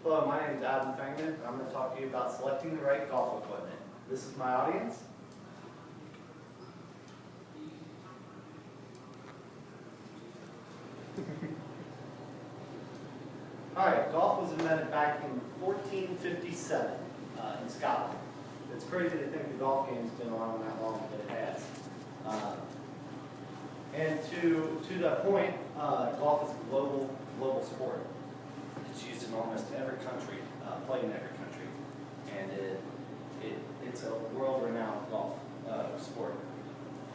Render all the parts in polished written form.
Hello, my name is Fangman. I'm going to talk to you about selecting the right golf equipment. This is my audience. Alright, golf was invented back in 1457 in Scotland. It's crazy to think the golf game's been around that long, but it has. And to that point, golf is a global sport. It's used in almost every country, played in every country, and it's a world-renowned golf sport.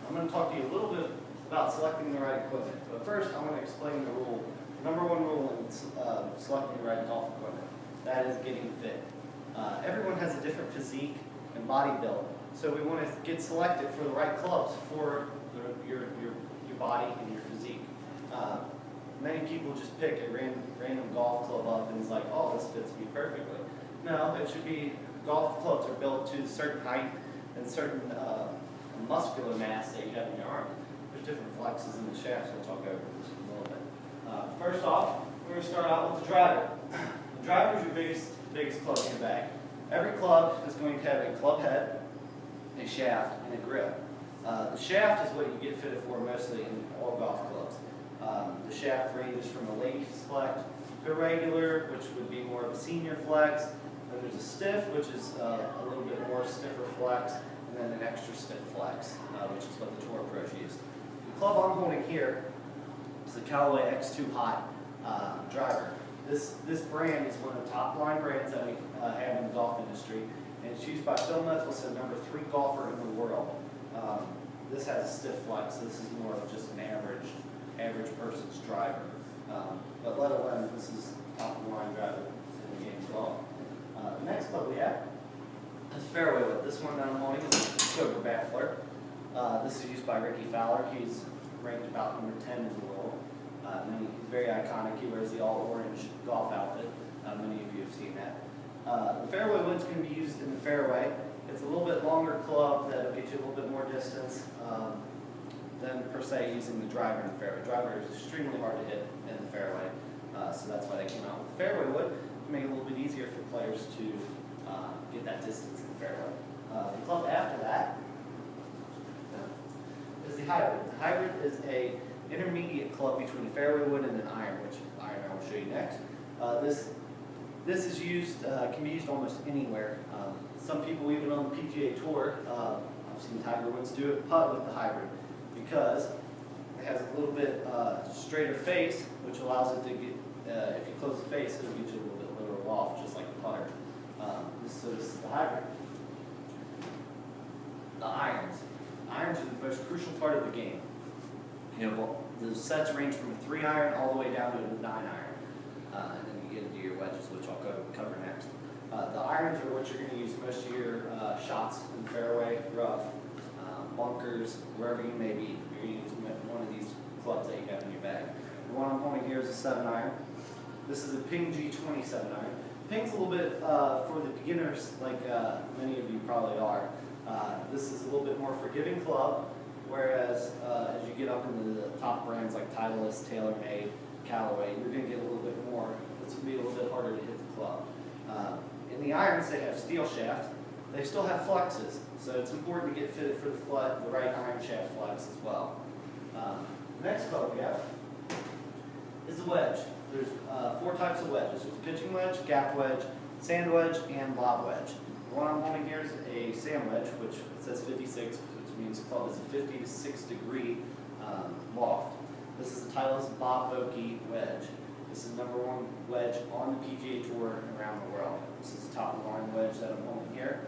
I'm going to talk to you a little bit about selecting the right equipment, but first I'm going to explain the rule. Number one rule in selecting the right golf equipment, that is getting fit. Everyone has a different physique and body build, so we want to get selected for the right clubs for your body and your physique. Many people just pick a random golf club up and it's like, oh, this fits me perfectly. No, it should be, golf clubs are built to a certain height and certain muscular mass that you have in your arm. There's different flexes in the shafts, we'll talk over this in a little bit. First off, we're going to start out with the driver. The driver is your biggest club in your bag. Every club is going to have a club head, a shaft, and a grip. The shaft is what you get fitted for mostly in all golf clubs. The shaft ranges from a ladies flex to a regular, which would be more of a senior flex. Then there's a stiff, which is a little bit more stiffer flex, and then an extra stiff flex, which is what the Tour Pros use. The club I'm holding here is the Callaway X2 Hot driver. This brand is one of the top line brands that we have in the golf industry, and it's used by Phil Mickelson, number 3 golfer in the world. This has a stiff flex. This is more of just an average person's driver. But let alone, this is top of the line driver in the game as well. The next club we have is fairway wood. This one that I'm holding is a Cobra Baffler. This is used by Ricky Fowler. He's ranked about number 10 in the world. He's very iconic. He wears the all-orange golf outfit. Many of you have seen that. The fairway wood's going to be used in the fairway. It's a little bit longer club that'll get you a little bit more distance than per se using the driver in the fairway. The driver is extremely hard to hit in the fairway, so that's why they came out with the fairway wood to make it a little bit easier for players to get that distance in the fairway. The club after that is the hybrid. The hybrid is a intermediate club between a fairway wood and an iron, which iron I will show you next. This is used, can be used almost anywhere. Some people even on the PGA Tour, I've seen Tiger Woods do it, putt with the hybrid, because it has a little bit straighter face, which allows it to get, if you close the face, it'll get you a little bit lower loft, just like the putter. So this is the hybrid. The irons. Irons are the most crucial part of the game. You know, the sets range from a 3-iron all the way down to a 9-iron. And then you get into your wedges, which I'll cover next. The irons are what you're going to use most of your shots in the fairway, rough, bunkers, wherever you may be. You're going to use one of these clubs that you have in your bag. The one I'm holding here is a 7-iron. This is a Ping G20 7-iron. Ping's a little bit for the beginners, like many of you probably are. This is a little bit more forgiving club, whereas as you get up into the top brands like Titleist, TaylorMade, Callaway, you're going to get a little bit more. It's going to be a little bit harder to hit the club. In the irons, they have steel shafts. They still have flexes, so it's important to get fitted for the right iron shaft flex as well. Next club we have is the wedge. There's 4 types of wedges. There's a pitching wedge, gap wedge, sand wedge, and lob wedge. The one I'm holding here is a sand wedge, which it says 56, which means the club is a 50 to 6 degree loft. This is the Titleist Bob Vokey wedge. This is the #1 wedge on the PGA Tour and around the world. This is the top of the line wedge that I'm holding here.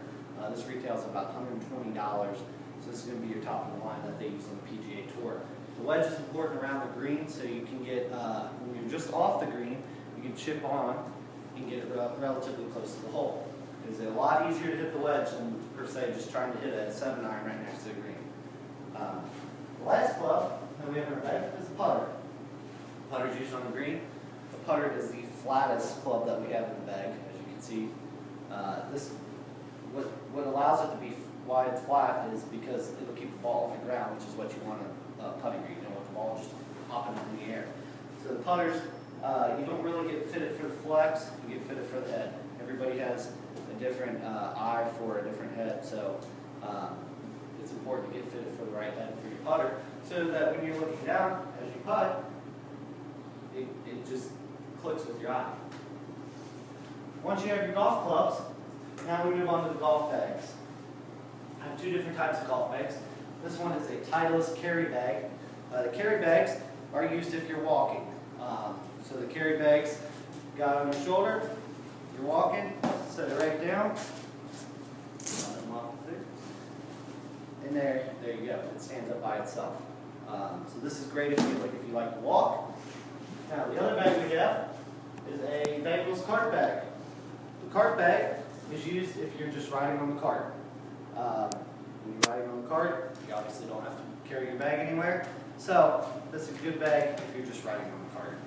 This retails about $120, so this is going to be your top of the line that they use on the PGA Tour. The wedge is important around the green, so you can get, when you're just off the green, you can chip on and get it relatively close to the hole. It's a lot easier to hit the wedge than, per se, just trying to hit a 7-iron right next to the green. The last club that we have in our bag is the putter. The putter is used on the green. The putter is the flattest club that we have in the bag, as you can see. What allows it to be wide flat is because it'll keep the ball on the ground, which is what you want on a putting green. You don't want the ball just popping up in the air. So the putters you don't really get fitted for the flex, you get fitted for the head. Everybody has a different eye for a different head, so it's important to get fitted for the right head for your putter, so that when you're looking down as you putt, it just clicks with your eye. Once you have your golf clubs, now we move on to the golf bags. I have two different types of golf bags. This one is a Titleist carry bag. The carry bags are used if you're walking. So the carry bags got on your shoulder, you're walking, set it right down, and there you go. It stands up by itself. So this is great if you like to walk. Now the other bag we have is a bagless cart bag. The cart bag is used if you're just riding on the cart. When you're riding on the cart, you obviously don't have to carry your bag anywhere. So this is a good bag if you're just riding on the cart.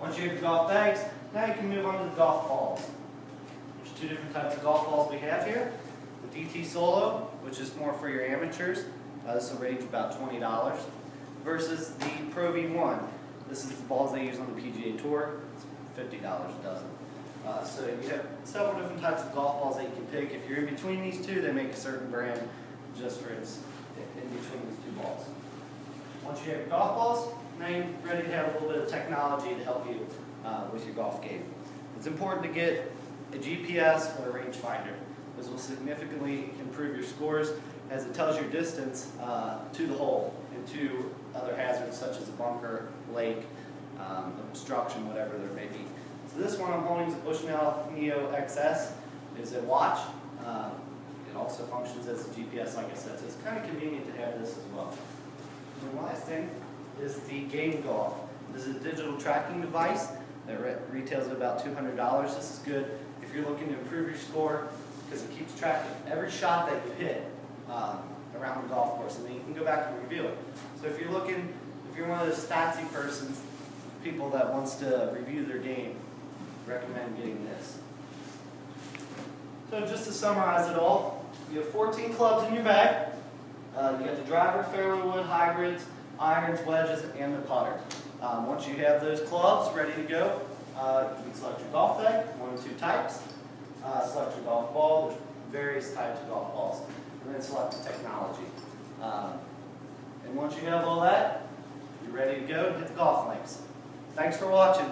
Once you have your golf bags, now you can move on to the golf balls. There's two different types of golf balls we have here. The DT Solo, which is more for your amateurs. This will range about $20. Versus the Pro V1. This is the balls they use on the PGA Tour. It's $50 a dozen. So you have several different types of golf balls that you can pick. If you're in between these two, they make a certain brand just for its in between these two balls. Once you have your golf balls, now you're ready to have a little bit of technology to help you with your golf game. It's important to get a GPS or a rangefinder. This will significantly improve your scores as it tells your distance to the hole and to other hazards such as a bunker, lake, obstruction, whatever there may be. So this one I'm holding is a Bushnell Neo XS. It's a watch. It also functions as a GPS, like I said, so it's kind of convenient to have this as well. And the last thing is the Game Golf. This is a digital tracking device that retails at about $200. This is good if you're looking to improve your score because it keeps track of every shot that you hit around the golf course, and then you can go back and review it. So if you're one of those statsy persons, people that wants to review their game, recommend getting this. So just to summarize it all, you have 14 clubs in your bag. You got the driver, fairway wood, hybrids, irons, wedges, and the putter. Once you have those clubs ready to go, you can select your golf bag, one of two types. Select your golf ball. There's various types of golf balls. And then select the technology. And once you have all that, you're ready to go and hit the golf links. Thanks for watching.